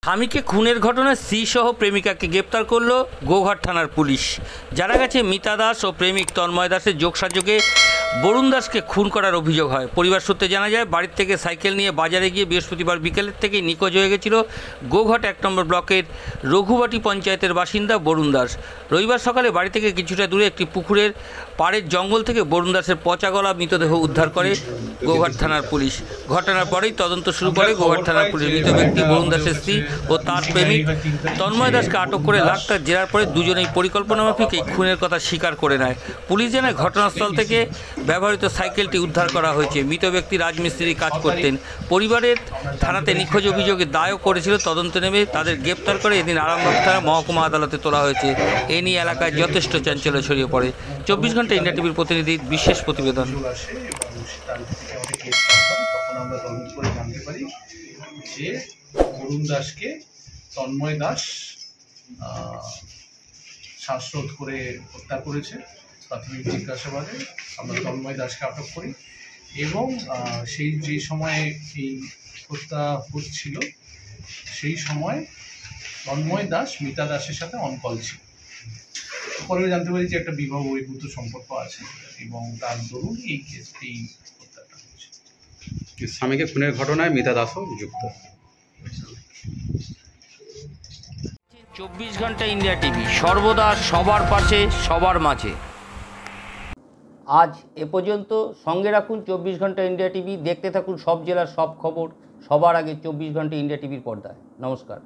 স্বামীকে খুনের ঘটনায় স্ত্রীসহ প্রেমিকাকে গ্রেপ্তার করল গোঘাট থানার পুলিশ। জানা গেছে, মিতা দাস ও প্রেমিক তন্ময় দাসের যোগসাযোগে বরুণ দাসকে খুন করার অভিযোগ হয়। পরিবার সূত্রে জানা যায়, বাড়ির থেকে সাইকেল নিয়ে বাজারে গিয়ে বৃহস্পতিবার বিকেলের থেকেই নিখোঁজ হয়ে গেছিল গোঘাট 1 নম্বর ব্লকের রঘুবাটি পঞ্চায়েতের বাসিন্দা বরুণ দাস। রবিবার সকালে বাড়ি থেকে কিছুটা দূরে একটি পুকুরের পাড়ের জঙ্গল থেকে বরুণ দাসের পচা গলা মৃতদেহ উদ্ধার করে গোঘাট থানার পুলিশ। ঘটনার পরেই তদন্ত শুরু করে গোঘাট থানার পুলিশ। মৃত ব্যক্তি বরুণ দাসের স্ত্রী ও তার প্রেমিক তন্ময় দাসকে আটক করে লাখটার জেরার পরে দুজনেই পরিকল্পনামাফিক এই খুনের কথা স্বীকার করে নেয়। পুলিশ জানায়, ঘটনাস্থল থেকে ব্যবহৃত সাইকেলটি উদ্ধার করা হয়েছে। মৃত ব্যক্তি রাজমিস্ত্রি কাজ করতেন। পরিবারের থানাতে নিখোঁজ অভিযোগে দায়ও করেছিল। তদন্তে নেমে তাদের গ্রেপ্তার করে এদিন আরামবাগ থানা মহকুমা আদালতে তোলা হয়েছে। এ নিয়ে এলাকায় যথেষ্ট চাঞ্চল্য ছড়িয়ে পড়ে। 24 ঘন্টা ইন্ডিয়া টিভির প্রতিনিধির বিশেষ প্রতিবেদন। আমরা তদন্ত করে জানতে পারি যে বরুণ দাসকে তন্ময় দাস শ্বাসরোধ করে হত্যা করেছে। প্রাথমিক জিজ্ঞাসাবাদে আমরা তন্ময় দাসকে আটক করি এবং সেই যে সময়ে এই হত্যা হচ্ছিল সেই সময় তন্ময় দাস মিতা দাসের সাথে অনকল ছিল। পরে জানতে পারি যে একটা বিবাহ বহির্ভূত সম্পর্ক আছে এবং তার দরুন এই হত্যাটা হচ্ছে। স্বামীকে খুনের ঘটনায় মিতা দাসও যুক্ত। 24 ঘন্টা ইন্ডিয়া টিভি, সর্বদা সবার পাশে, সবার মাঝে। আজ এ পর্যন্ত। সঙ্গে রাখুন 24 ঘন্টা ইন্ডিয়া টিভি। দেখতে থাকুন সব জেলার সব খবর সবার আগে 24 ঘন্টা ইন্ডিয়া টিভির পর্দায়। নমস্কার।